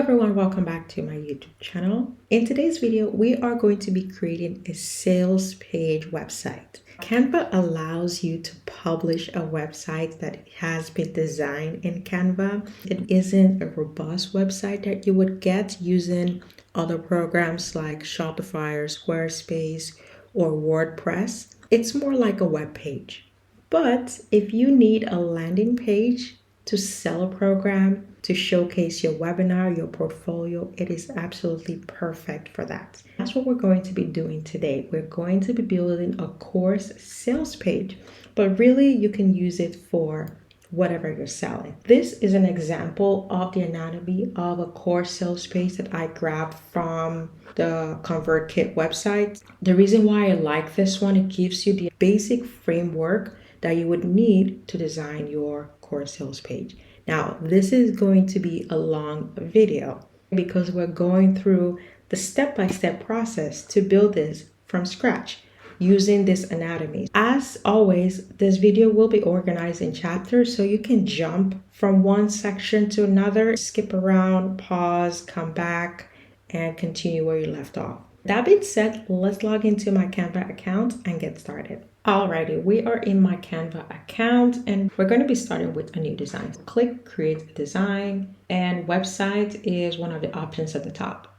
everyone, welcome back to my YouTube channel. In today's video, we are going to be creating a sales page website. Canva allows you to publish a website that has been designed in Canva. It isn't a robust website that you would get using other programs like Shopify or Squarespace or WordPress. It's more like a web page. But if you need a landing page to sell a program, to showcase your webinar, your portfolio, it is absolutely perfect for that. That's what we're going to be doing today. We're going to be building a course sales page, but really you can use it for whatever you're selling. This is an example of the anatomy of a course sales page that I grabbed from the ConvertKit website. The reason why I like this one, it gives you the basic framework that you would need to design your course sales page. Now, this is going to be a long video because we're going through the step-by-step process to build this from scratch using this anatomy. As always, this video will be organized in chapters so you can jump from one section to another, skip around, pause, come back, and continue where you left off. That being said, let's log into my Canva account and get started. Alrighty, we are in my Canva account and we're going to be starting with a new design. Click Create a Design, and website is one of the options at the top.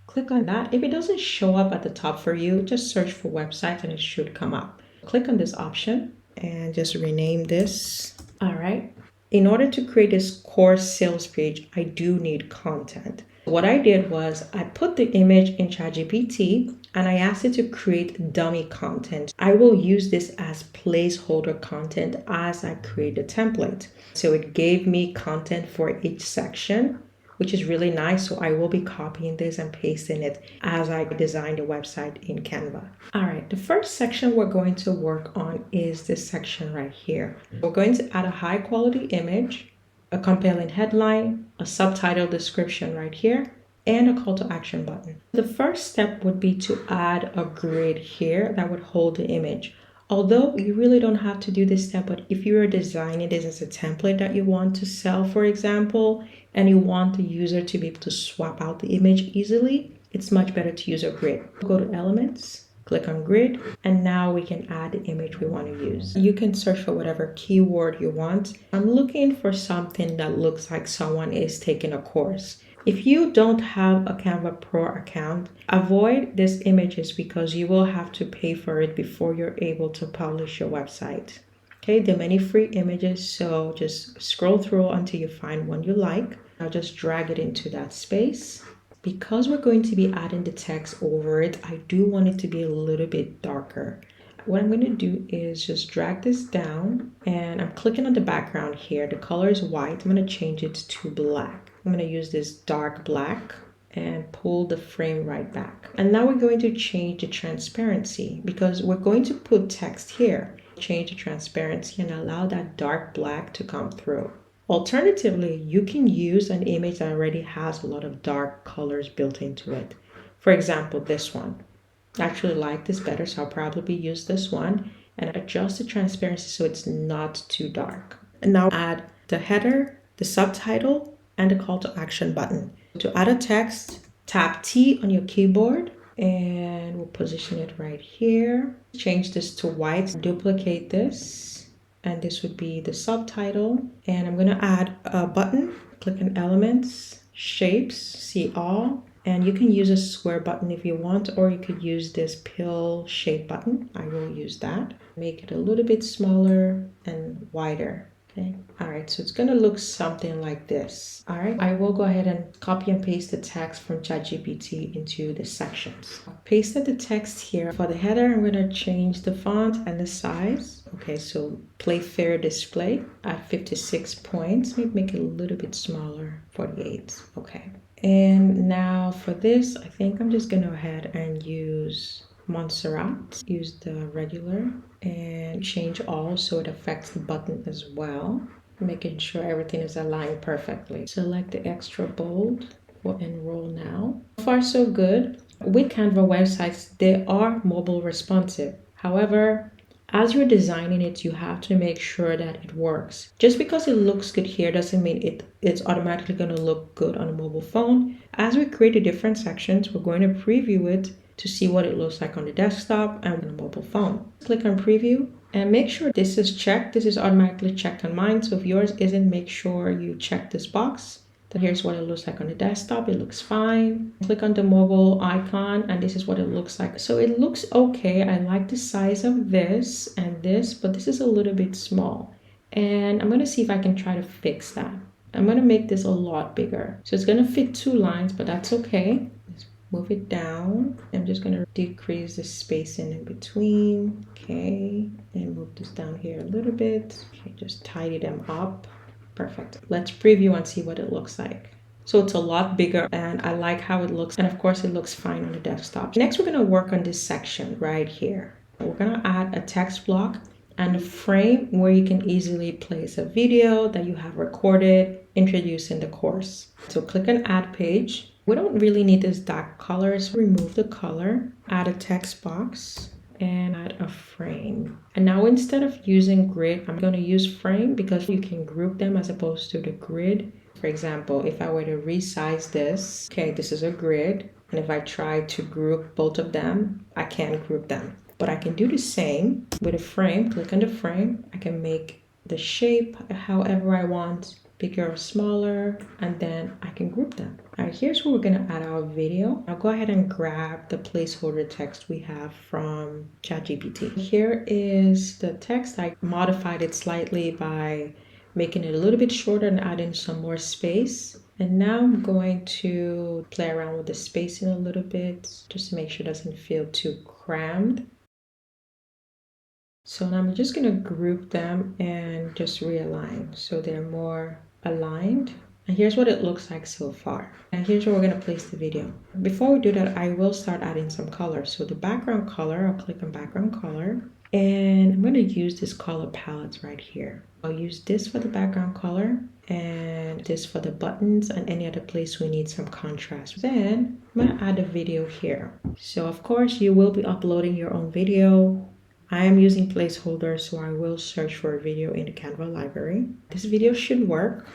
Click on that. If it doesn't show up at the top for you, just search for website and it should come up. Click on this option and just rename this. Alright, in order to create this course sales page, I do need content. What I did was I put the image in ChatGPT and I asked it to create dummy content. I will use this as placeholder content as I create the template. So it gave me content for each section, which is really nice. So I will be copying this and pasting it as I design the website in Canva. All right, the first section we're going to work on is this section right here. We're going to add a high quality image, a compelling headline, a subtitle description right here, and a call to action button. The first step would be to add a grid here that would hold the image. Although you really don't have to do this step, but if you are designing this as a template that you want to sell, for example, and you want the user to be able to swap out the image easily, it's much better to use a grid. Go to Elements, click on Grid, and now we can add the image we want to use. You can search for whatever keyword you want. I'm looking for something that looks like someone is taking a course. If you don't have a Canva Pro account, avoid these images because you will have to pay for it before you're able to publish your website. Okay, there are many free images, so just scroll through until you find one you like. I'll just drag it into that space. Because we're going to be adding the text over it, I do want it to be a little bit darker. What I'm going to do is just drag this down and I'm clicking on the background here. The color is white. I'm going to change it to black. I'm going to use this dark black and pull the frame right back. And now we're going to change the transparency because we're going to put text here. Change the transparency and allow that dark black to come through. Alternatively, you can use an image that already has a lot of dark colors built into it. For example, this one. I actually like this better, so I'll probably use this one and adjust the transparency so it's not too dark. And now add the header, the subtitle, and the call to action button. To add a text, tap T on your keyboard and we'll position it right here. Change this to white, duplicate this, and this would be the subtitle. And I'm going to add a button. Click on Elements, Shapes, see all. And you can use a square button if you want, or you could use this pill shape button. I will use that. Make it a little bit smaller and wider. Okay. All right, so it's going to look something like this. All right, I will go ahead and copy and paste the text from ChatGPT into the sections. I've pasted the text here. For the header, I'm going to change the font and the size. Okay, so Play Fair Display at 56 points. Maybe make it a little bit smaller, 48. Okay. And now for this, I think I'm just going to go ahead and use Montserrat. Use the regular and change all so it affects the button as well. Making sure everything is aligned perfectly. Select the extra bold for enroll now. So far so good. With Canva websites, they are mobile responsive. However, As you're designing it, you have to make sure that it works. Just because it looks good here doesn't mean it's automatically going to look good on a mobile phone. As we create the different sections, we're going to preview it to see what it looks like on the desktop and on a mobile phone. Click on preview and make sure this is checked. This is automatically checked on mine. So if yours isn't, make sure you check this box. Then here's what it looks like on the desktop. It looks fine. Click on the mobile icon and this is what it looks like. So it looks okay. I like the size of this and this, but this is a little bit small. And I'm going to see if I can try to fix that. I'm going to make this a lot bigger. So it's going to fit 2 lines, but that's okay. Let's move it down. I'm just going to decrease the spacing in between. Okay. And move this down here a little bit. Okay, just tidy them up. Perfect. Let's preview and see what it looks like. So it's a lot bigger and I like how it looks. And of course it looks fine on the desktop. Next, we're going to work on this section right here. We're going to add a text block and a frame where you can easily place a video that you have recorded introducing the course. So click on add page. We don't really need this dark color, so remove the color, add a text box, and add a frame. And now instead of using grid, I'm going to use frame because you can group them as opposed to the grid. For example, if I were to resize this, okay, this is a grid. And if I try to group both of them, I can't group them. But I can do the same with a frame. Click on the frame. I can make the shape however I want, bigger or smaller, and then I can group them. All right, here's where we're gonna add our video. I'll go ahead and grab the placeholder text we have from ChatGPT. Here is the text. I modified it slightly by making it a little bit shorter and adding some more space. And now I'm going to play around with the spacing a little bit just to make sure it doesn't feel too crammed. So now I'm just going to group them and just realign so they're more aligned. And here's what it looks like so far. And here's where we're going to place the video. Before we do that, I will start adding some color. So the background color, I'll click on background color. And I'm going to use this color palettes right here. I'll use this for the background color and this for the buttons and any other place we need some contrast. Then I'm going to add a video here. So of course you will be uploading your own video. I am using placeholders, so I will search for a video in the Canva library. This video should work.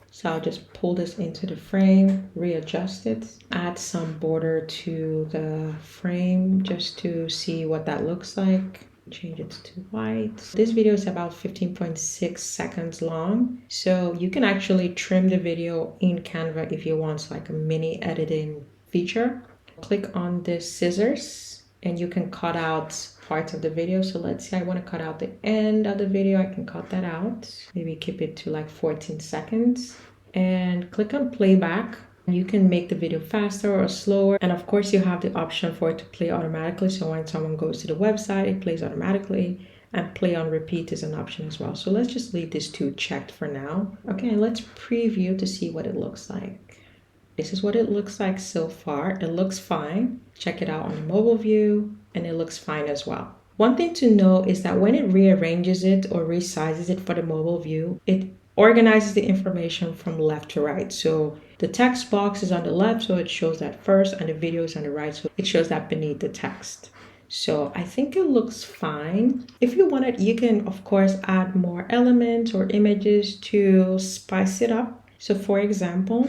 So I'll just pull this into the frame, readjust it, add some border to the frame just to see what that looks like. Change it to white. This video is about 15.6 seconds long. So you can actually trim the video in Canva if you want like a mini editing feature. Click on the scissors and you can cut out parts of the video. So let's say I want to cut out the end of the video. I can cut that out. Maybe keep it to like 14 seconds and click on playback. You can make the video faster or slower. And of course you have the option for it to play automatically. So when someone goes to the website, it plays automatically, and play on repeat is an option as well. So let's just leave these two checked for now. Okay, let's preview to see what it looks like. This is what it looks like so far. It looks fine. Check it out on the mobile view and it looks fine as well. One thing to know is that when it rearranges it or resizes it for the mobile view, it organizes the information from left to right. So the text box is on the left, so it shows that first, and the video is on the right, so it shows that beneath the text. So I think it looks fine. If you want it, you can of course add more elements or images to spice it up. So for example,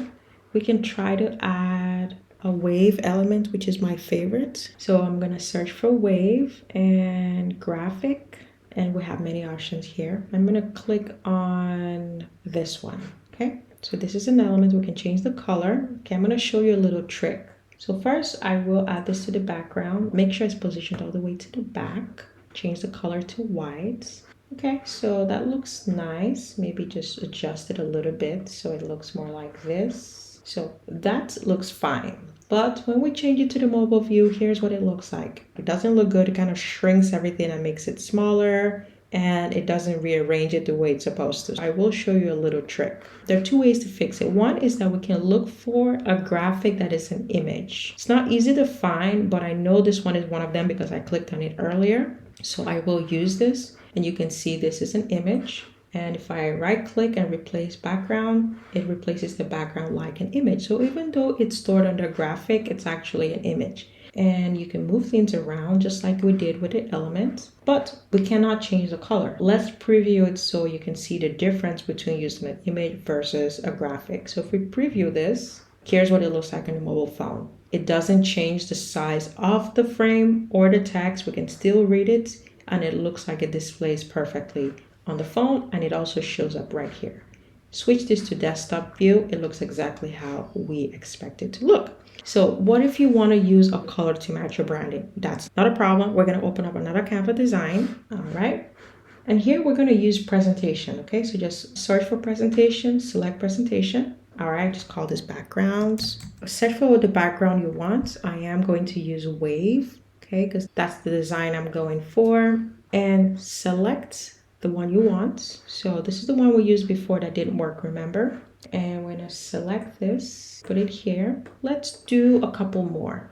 we can try to add a wave element, which is my favorite. So I'm gonna search for wave and graphic, and we have many options here. I'm gonna click on this one, okay? So this is an element, we can change the color. Okay, I'm gonna show you a little trick. So first I will add this to the background. Make sure it's positioned all the way to the back. Change the color to white. Okay, so that looks nice. Maybe just adjust it a little bit so it looks more like this. So that looks fine. But when we change it to the mobile view, here's what it looks like. It doesn't look good. It kind of shrinks everything and makes it smaller, and it doesn't rearrange it the way it's supposed to. I will show you a little trick. There are two ways to fix it. One is that we can look for a graphic that is an image. It's not easy to find, but I know this one is one of them because I clicked on it earlier. So I will use this, and you can see this is an image. And if I right click and replace background, it replaces the background like an image. So even though it's stored under graphic, it's actually an image. and you can move things around just like we did with the element, but we cannot change the color. Let's preview it so you can see the difference between using an image versus a graphic. So if we preview this, here's what it looks like on the mobile phone. It doesn't change the size of the frame or the text. We can still read it, and it looks like it displays perfectly on the phone, and it also shows up right here. Switch this to desktop view. It looks exactly how we expect it to look. So what if you want to use a color to match your branding? That's not a problem. We're going to open up another Canva design. All right. And here we're going to use presentation. Okay. So just search for presentation, select presentation. All right. Just call this backgrounds. Set for the background you want. I am going to use wave. Okay. Because that's the design I'm going for. And select the one you want. So this is the one we used before that didn't work, remember? And we're gonna select this, put it here. Let's do a couple more.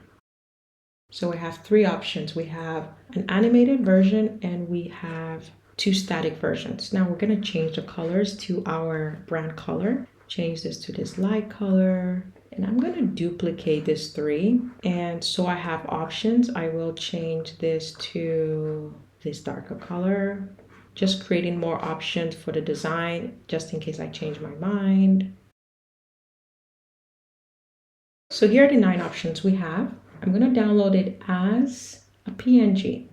So we have 3 options. We have an animated version and we have 2 static versions. Now we're gonna change the colors to our brand color. Change this to this light color. And I'm gonna duplicate this 3. And so I have options. I will change this to this darker color. Just creating more options for the design, just in case I change my mind. So here are the 9 options we have. I'm going to download it as a PNG.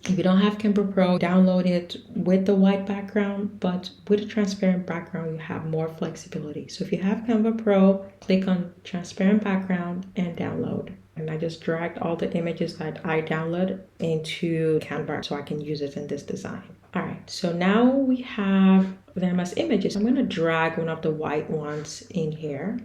If you don't have Canva Pro, download it with the white background, but with a transparent background, you have more flexibility. So if you have Canva Pro, click on transparent background and download. And I just dragged all the images that I downloaded into Canva so I can use it in this design. All right, so now we have them as images. I'm going to drag one of the white ones in here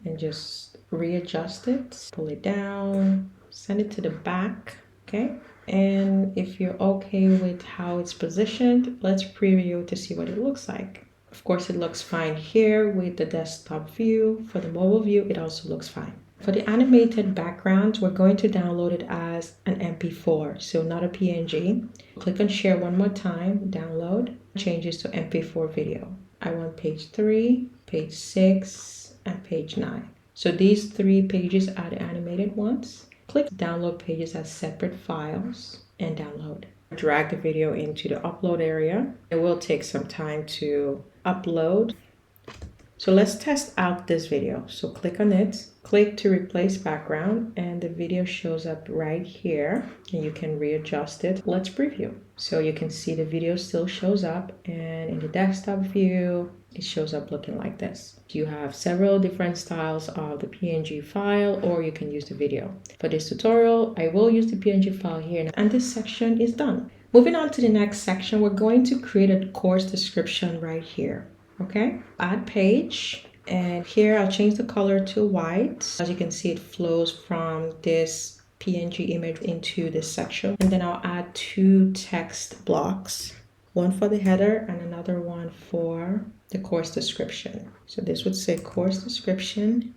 and just readjust it, pull it down, send it to the back, okay? And if you're okay with how it's positioned, let's preview to see what it looks like. Of course, it looks fine here with the desktop view. For the mobile view, it also looks fine. For the animated background, we're going to download it as an MP4, so not a PNG. Click on share one more time, download, changes to MP4 video. I want page 3, page 6, and page 9. So these 3 pages are the animated ones. Click download pages as separate files and download. Drag the video into the upload area. It will take some time to upload. So let's test out this video. So click on it, click to replace background, and the video shows up right here and you can readjust it. Let's preview. So you can see the video still shows up, and in the desktop view, it shows up looking like this. You have several different styles of the PNG file, or you can use the video. For this tutorial, I will use the PNG file here, and this section is done. Moving on to the next section, we're going to create a course description right here. Okay, add page, and here I'll change the color to white. As you can see, it flows from this PNG image into this section. And then I'll add 2 text blocks, one for the header and another one for the course description. So this would say course description.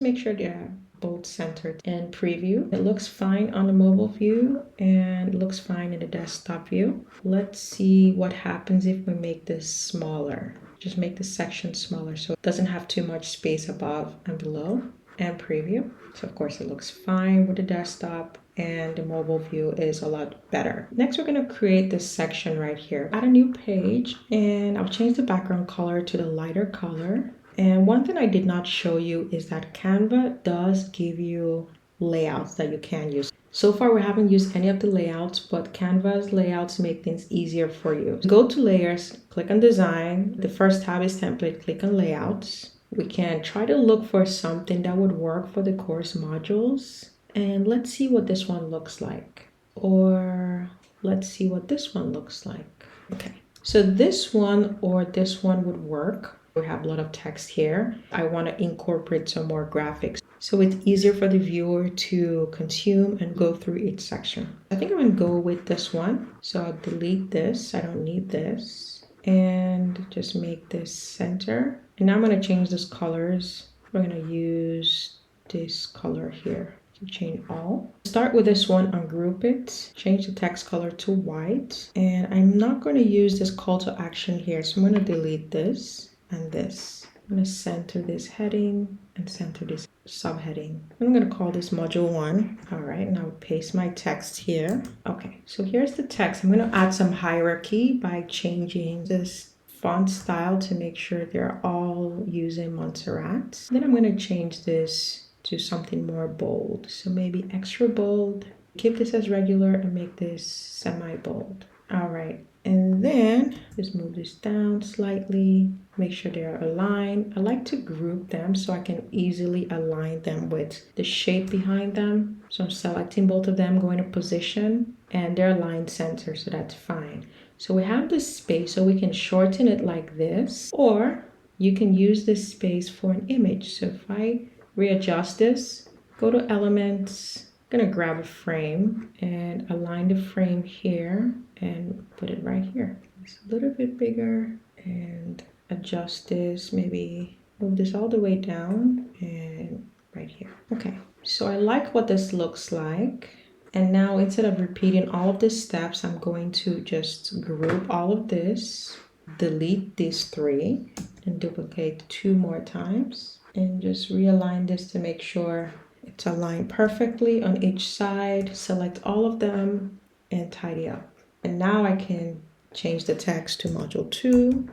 Make sure they're both centered, and preview. It looks fine on the mobile view and it looks fine in the desktop view. Let's see what happens if we make this smaller. Just make the section smaller so it doesn't have too much space above and below, and preview. So of course it looks fine with the desktop, and the mobile view is a lot better. Next, we're going to create this section right here. Add a new page, and I'll change the background color to the lighter color. And one thing I did not show you is that Canva does give you layouts that you can use. So far, we haven't used any of the layouts, but Canva's layouts make things easier for you. Go to layers, click on design. The first tab is template, click on layouts. We can try to look for something that would work for the course modules. And let's see what this one looks like. Or let's see what this one looks like. Okay, so this one or this one would work. We have a lot of text here. I want to incorporate some more graphics so it's easier for the viewer to consume and go through each section. I think I'm going to go with this one. So I'll delete this. I don't need this. And just make this center. And now I'm going to change these colors. We're going to use this color here. So change all. Start with this one, ungroup it. Change the text color to white. And I'm not going to use this call to action here. So I'm going to delete this and this. I'm going to center this heading and center this subheading. I'm going to call this module 1. All right, now paste my text here. Okay, so here's the text. I'm going to add some hierarchy by changing this font style to make sure they're all using Montserrat. Then I'm going to change this to something more bold. So maybe extra bold. Keep this as regular and make this semi-bold. All right, and then just move this down slightly, make sure they're aligned. I like to group them so I can easily align them with the shape behind them. So I'm selecting both of them, going to position, and they're aligned center, so that's fine. So we have this space, so we can shorten it like this, or you can use this space for an image. So if I readjust this, go to elements, I'm gonna grab a frame and align the frame here and put it right here. It's a little bit bigger and adjust this, maybe move this all the way down and right here. Okay, so I like what this looks like. And now instead of repeating all of the steps, I'm going to just group all of this, delete these 3 and duplicate 2 more times and just realign this to make sure it's aligned perfectly on each side. Select all of them and tidy up. And now I can change the text to module 2,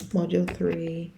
module 3,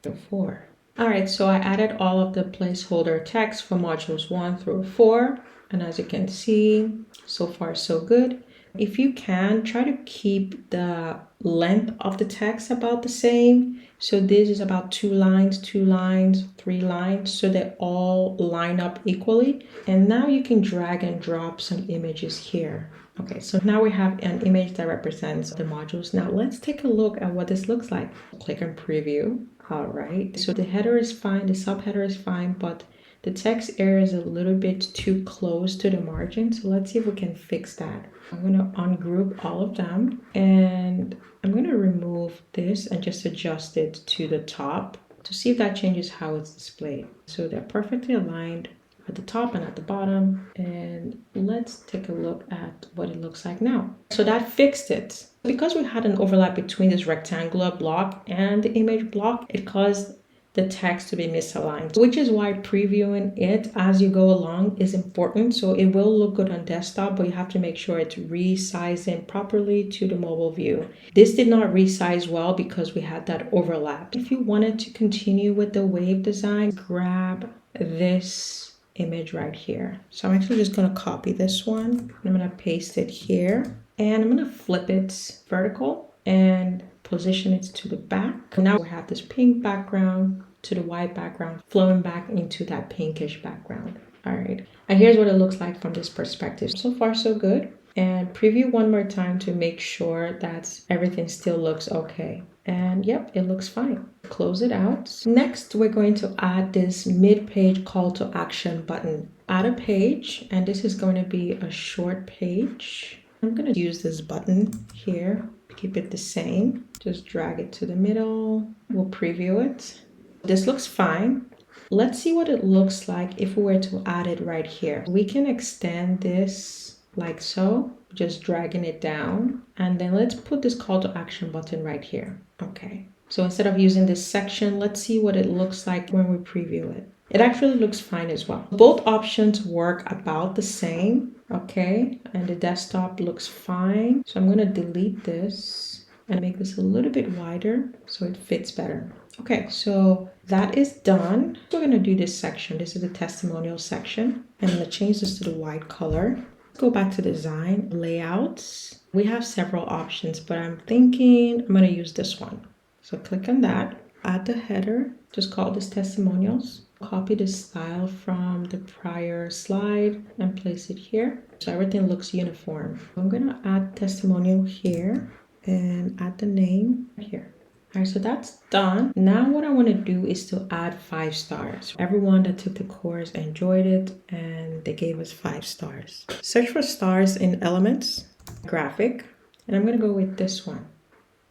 module 4. All right, so I added all of the placeholder text for modules 1 through 4. And as you can see, so far so good. If you can, try to keep the length of the text about the same. So this is about 2 lines, 2 lines, 3 lines, so they all line up equally. And now you can drag and drop some images here. Okay, so now we have an image that represents the modules. Now let's take a look at what this looks like. Click on preview. All right, so the header is fine, the subheader is fine, but the text area is a little bit too close to the margin. So let's see if we can fix that. I'm going to ungroup all of them and I'm going to remove this and just adjust it to the top to see if that changes how it's displayed. So they're perfectly aligned at the top and at the bottom. And let's take a look at what it looks like now. So that fixed it. Because we had an overlap between this rectangular block and the image block, it caused the text to be misaligned, which is why previewing it as you go along is important. So it will look good on desktop, but you have to make sure it's resizing properly to the mobile view. This did not resize well because we had that overlap. If you wanted to continue with the wave design, grab this image right here. So I'm actually just going to copy this one. I'm going to paste it here and I'm going to flip it vertical and position it to the back. Now we have this pink background to the white background flowing back into that pinkish background. All right, and here's what it looks like from this perspective. So far so good. And preview one more time to make sure that everything still looks okay. And yep, it looks fine. Close it out. Next, we're going to add this mid-page call to action button. Add a page, and this is going to be a short page. I'm going to use this button here. Keep it the same. Just drag it to the middle. We'll preview it. This looks fine. Let's see what it looks like if we were to add it right here. We can extend this like so, just dragging it down. And then let's put this call to action button right here. Okay. So instead of using this section, let's see what it looks like when we preview it. It actually looks fine as well. Both options work about the same. Okay, and the desktop looks fine. So I'm going to delete this and make this a little bit wider so it fits better. Okay, so that is done. We're going to do this section. This is the testimonial section. I'm going to change this to the white color. Go back to design, layouts. We have several options, but I'm thinking I'm going to use this one. So click on that, add the header, just call this testimonials. Copy the style from the prior slide and place it here so everything looks uniform. I'm going to add testimonial here and add the name here. All right, so that's done. Now what I want to do is to add 5 stars. Everyone that took the course enjoyed it and they gave us 5 stars. Search for stars in elements, graphic, and I'm going to go with this one.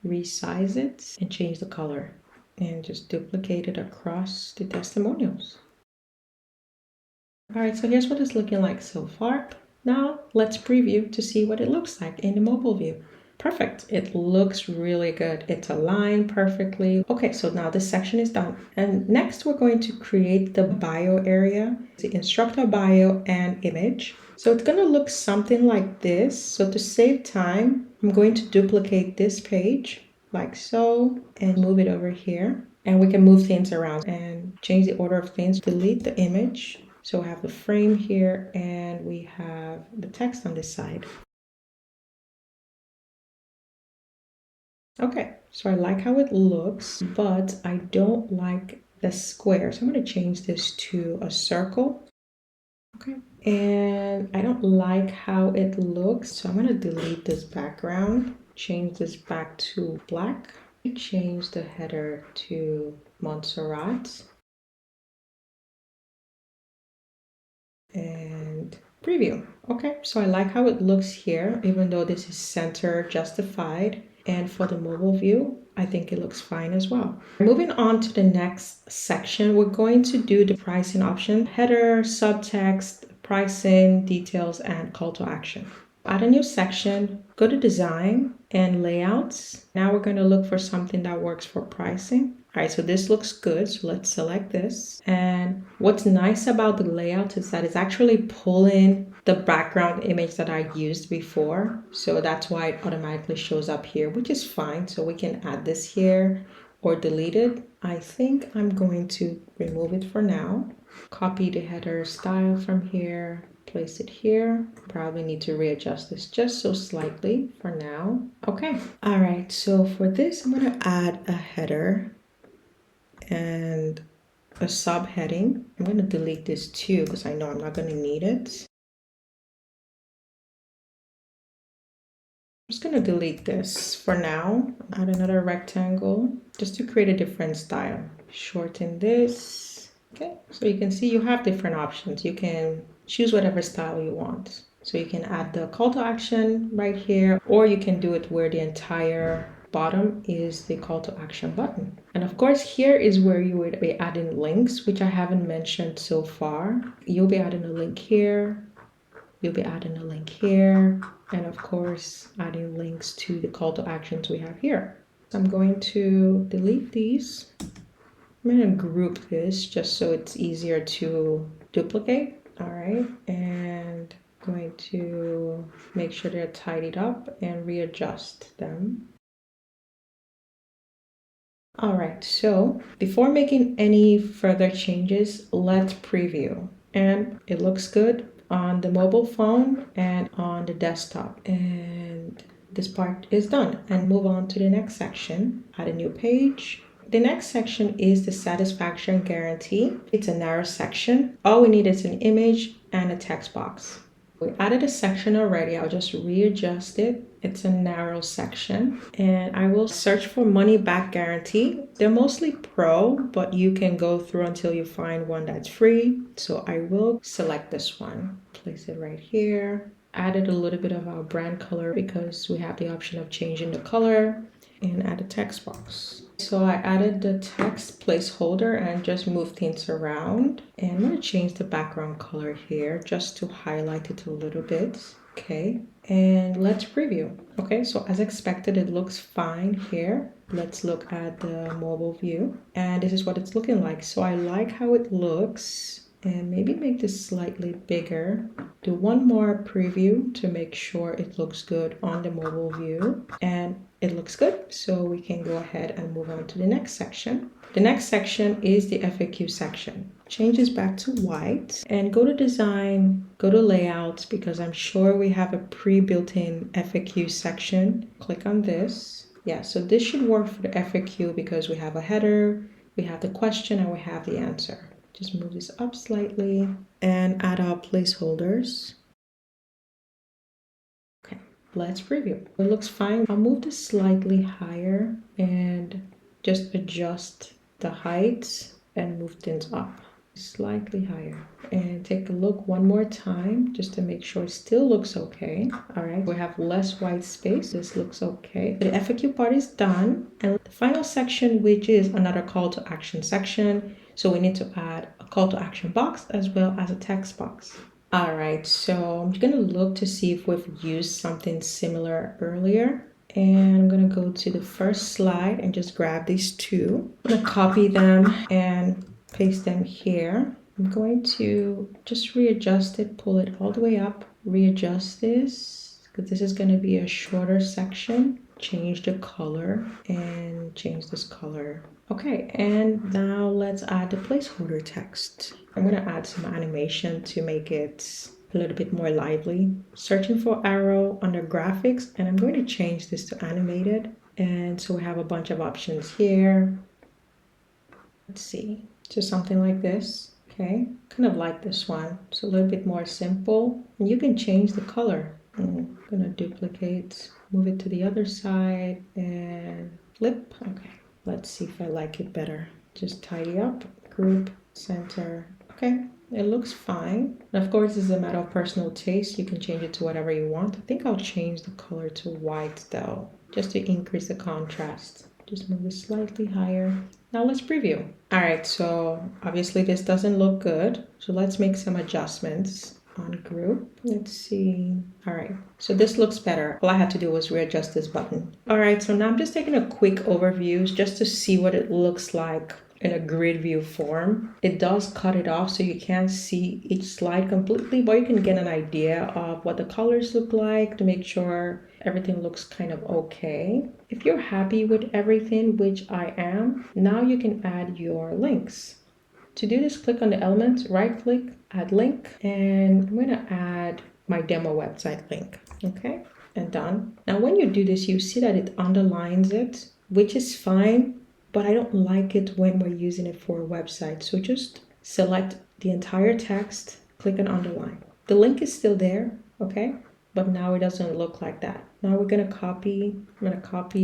Resize it and change the color. And just duplicate it across the testimonials. All right, so here's what it's looking like so far. Now let's preview to see what it looks like in the mobile view. Perfect. It looks really good. It's aligned perfectly. Okay, so now this section is done. And next we're going to create the bio area, the instructor bio and image. So it's going to look something like this. So to save time, I'm going to duplicate this page like so and move it over here. And we can move things around and change the order of things. Delete the image. So we have the frame here and we have the text on this side. Okay, so I like how it looks, but I don't like the square. So I'm going to change this to a circle. Okay, and I don't like how it looks. So I'm going to delete this background, change this back to black, change the header to Montserrat, and preview. Okay, so I like how it looks here, even though this is center justified. And for the mobile view, I think it looks fine as well. Moving on to the next section, we're going to do the pricing option, header, subtext, pricing, details, and call to action. Add a new section, go to design and layouts. Now we're going to look for something that works for pricing. All right, so this looks good. So let's select this. And what's nice about the layout is that it's actually pulling the background image that I used before. So that's why it automatically shows up here, which is fine. So we can add this here or delete it. I think I'm going to remove it for now. Copy the header style from here, place it here. Probably need to readjust this just so slightly for now. Okay. All right. So for this, I'm going to add a header and a subheading. I'm going to delete this too because I know I'm not going to need it. I'm just going to delete this for now. Add another rectangle just to create a different style. Shorten this. Okay, so you can see you have different options. You can choose whatever style you want. So you can add the call to action right here, or you can do it where the entire bottom is the call to action button. And of course, here is where you would be adding links, which I haven't mentioned so far. You'll be adding a link here. You'll be adding a link here. And of course, adding links to the call to actions we have here. So I'm going to delete these. I'm going to group this just so it's easier to duplicate. All right. And going to make sure they're tidied up and readjust them. All right, so before making any further changes, let's preview. And it looks good on the mobile phone and on the desktop. And this part is done. And move on to the next section. Add a new page. The next section is the satisfaction guarantee. It's a narrow section. All we need is an image and a text box. We added a section already. I'll just readjust it. It's a narrow section. And I will search for money back guarantee. They're mostly pro, but you can go through until you find one that's free. So I will select this one. Place it right here. Added a little bit of our brand color because we have the option of changing the color, and add a text box. So I added the text placeholder and just moved things around. And I'm going to change the background color here just to highlight it a little bit. Okay, and let's preview. Okay, so as expected, it looks fine here. Let's look at the mobile view. And this is what it's looking like. So I like how it looks. And maybe make this slightly bigger. Do one more preview to make sure it looks good on the mobile view. And it looks good, so we can go ahead and move on to the next section. The next section is the FAQ section. Change this back to white and go to design, go to layouts, because I'm sure we have a pre-built-in FAQ section. Click on this. Yeah, so this should work for the FAQ because we have a header, we have the question, and we have the answer. Just move this up slightly and add our placeholders. Okay, let's preview. It looks fine. I'll move this slightly higher and just adjust the height and move things up slightly higher. And take a look one more time just to make sure it still looks okay. All right, we have less white space. This looks okay. The FAQ part is done. And the final section, which is another call to action section. So we need to add a call to action box as well as a text box. All right, so I'm going to look to see if we've used something similar earlier. And I'm going to go to the first slide and just grab these two. I'm going to copy them and paste them here. I'm going to just readjust it, pull it all the way up, readjust this, because this is going to be a shorter section. Change the color and change this color. Okay, and now let's add the placeholder text. I'm going to add some animation to make it a little bit more lively. Searching for arrow under graphics, and I'm going to change this to animated. And so we have a bunch of options here. Let's see, so something like this. Okay, kind of like this one. It's a little bit more simple, and you can change the color. I'm gonna duplicate, move it to the other side, and flip. Okay, let's see if I like it better. Just tidy up, group, center. Okay, it looks fine. And of course, this is a matter of personal taste. You can change it to whatever you want. I think I'll change the color to white though, just to increase the contrast. Just move it slightly higher. Now let's preview. All right, so obviously this doesn't look good. So let's make some adjustments on group. Let's see. All right, so this looks better. All I had to do was readjust this button. All right, so now I'm just taking a quick overview just to see what it looks like in a grid view form. It does cut it off so you can't see each slide completely, but you can get an idea of what the colors look like to make sure everything looks kind of okay. If you're happy with everything, which I am, now you can add your links. To do this, click on the element, right click, add link, and I'm going to add my demo website link. Okay, and done. Now when you do this, you see that it underlines it, which is fine, but I don't like it when we're using it for a website. So just select the entire text, click on underline. The link is still there, okay? But now it doesn't look like that. Now I'm going to copy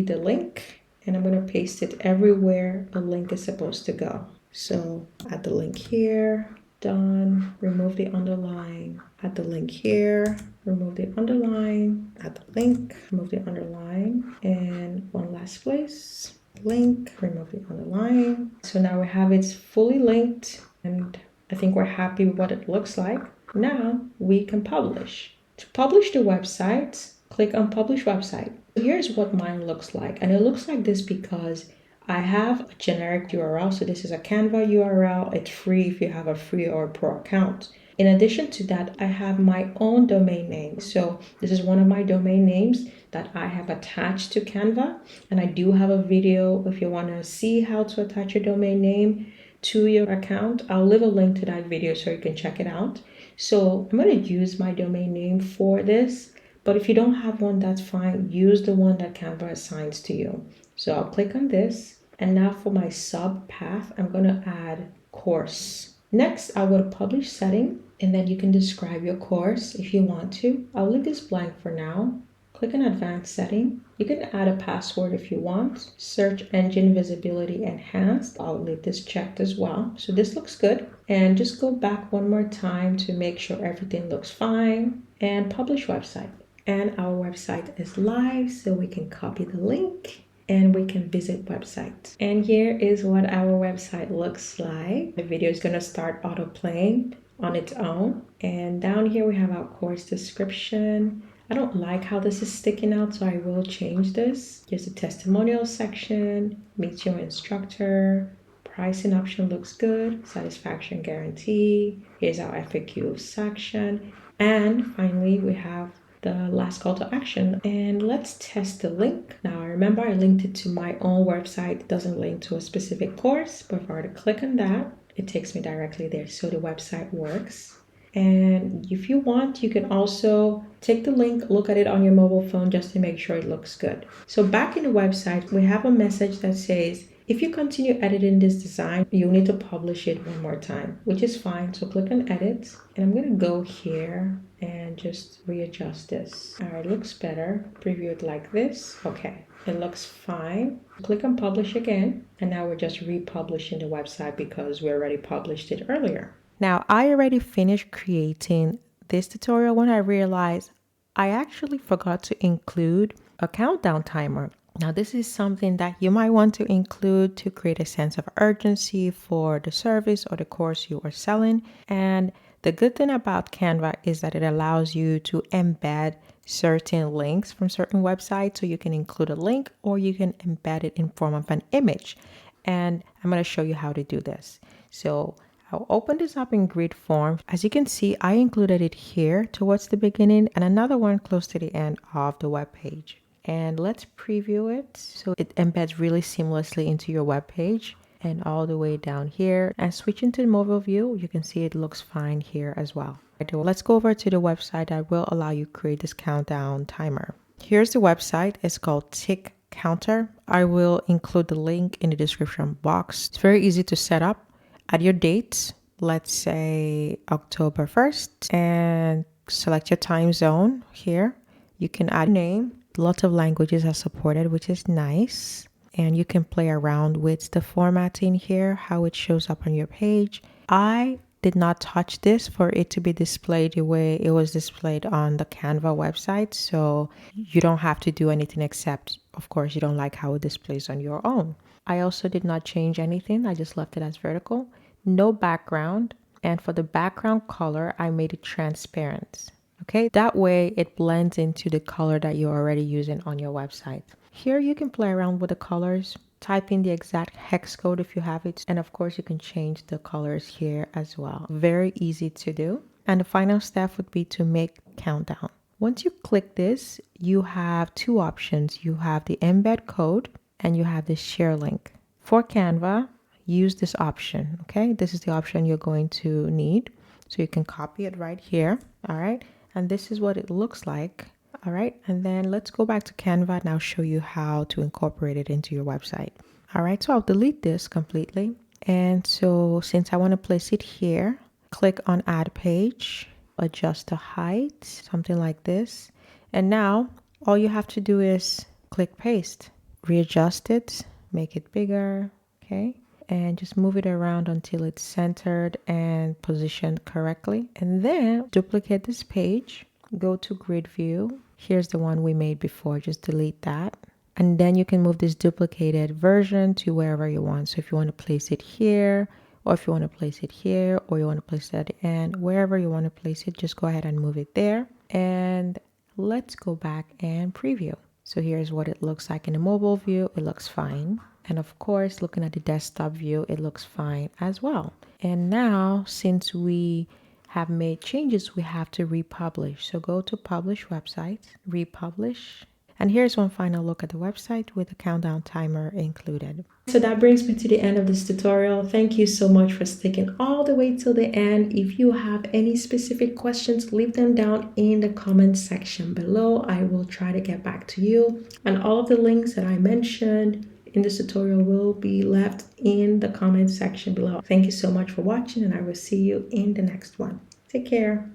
the link, and I'm going to paste it everywhere a link is supposed to go. So add the link here, done, remove the underline, add the link here, remove the underline, add the link, remove the underline, and one last place, link, remove the underline. So now we have it fully linked, and I think we're happy with what it looks like. Now we can publish. To publish the website, click on Publish Website. Here's what mine looks like. And it looks like this because I have a generic URL. So this is a Canva URL. It's free if you have a free or a pro account. In addition to that, I have my own domain name. So this is one of my domain names that I have attached to Canva. And I do have a video if you want to see how to attach your domain name to your account. I'll leave a link to that video so you can check it out. So I'm going to use my domain name for this, but if you don't have one, that's fine. Use the one that Canva assigns to you. So I'll click on this, and now for my sub path, I'm going to add course. Next, I'll go to publish setting, and then you can describe your course if you want to. I'll leave this blank for now. Click on advanced setting. You can add a password if you want. Search engine visibility enhanced. I'll leave this checked as well. So this looks good. And just go back one more time to make sure everything looks fine, and publish website. And our website is live, so we can copy the link and we can visit website. And here is what our website looks like. The video is going to start auto playing on its own. And down here we have our course description. I don't like how this is sticking out, so I will change this. Here's the testimonial section, meet your instructor, pricing option looks good, satisfaction guarantee. Here's our FAQ section. And finally, we have the last call to action. And let's test the link. Now, remember I linked it to my own website. It doesn't link to a specific course, but if I were to click on that, it takes me directly there. So the website works. And if you want, you can also take the link, look at it on your mobile phone just to make sure it looks good. So back in the website, we have a message that says, if you continue editing this design, you'll need to publish it one more time, which is fine. So click on edit, and I'm going to go here and just readjust this. All right, looks better. Preview it like this. Okay, it looks fine. Click on publish again, and now we're just republishing the website because we already published it earlier. Now, I already finished creating this tutorial when I realized I actually forgot to include a countdown timer. Now, this is something that you might want to include to create a sense of urgency for the service or the course you are selling. And the good thing about Canva is that it allows you to embed certain links from certain websites. So you can include a link or you can embed it in form of an image. And I'm going to show you how to do this. So I'll open this up in grid form. As you can see, I included it here towards the beginning and another one close to the end of the web page. And let's preview it. So it embeds really seamlessly into your web page and all the way down here. And switching to the mobile view, you can see it looks fine here as well. Let's go over to the website that will allow you to create this countdown timer. Here's the website. It's called Tick Counter. I will include the link in the description box. It's very easy to set up. Add your dates, let's say October 1st, and select your time zone here. You can add a name. Lots of languages are supported, which is nice. And you can play around with the formatting here, how it shows up on your page. I did not touch this for it to be displayed the way it was displayed on the Canva website. So you don't have to do anything except, of course, you don't like how it displays on your own. I also did not change anything. I just left it as vertical. No background. And for the background color, I made it transparent. Okay, that way it blends into the color that you're already using on your website. Here you can play around with the colors, type in the exact hex code if you have it, and of course you can change the colors here as well. Very easy to do. And the final step would be to make countdown. Once you click this, you have two options. You have the embed code and you have the share link. For Canva, use this option, okay? This is the option you're going to need. So you can copy it right here, all right? And this is what it looks like, all right? And then let's go back to Canva and I'll show you how to incorporate it into your website. All right, so I'll delete this completely. And so since I want to place it here, click on Add Page, adjust the height, something like this. And now all you have to do is click Paste, readjust it, make it bigger, okay? And just move it around until it's centered and positioned correctly. And then duplicate this page, go to grid view. Here's the one we made before, just delete that. And then you can move this duplicated version to wherever you want. So if you want to place it here, or if you want to place it here, or you want to place it at the end, wherever you want to place it, just go ahead and move it there. And let's go back and preview. So here's what it looks like in the mobile view. It looks fine. And of course, looking at the desktop view, it looks fine as well. And now, since we have made changes, we have to republish. So go to Publish Website, Republish. And here's one final look at the website with the countdown timer included. So that brings me to the end of this tutorial. Thank you so much for sticking all the way till the end. If you have any specific questions, leave them down in the comment section below. I will try to get back to you. And all of the links that I mentioned in this tutorial will be left in the comment section below. Thank you so much for watching and I will see you in the next one. Take care.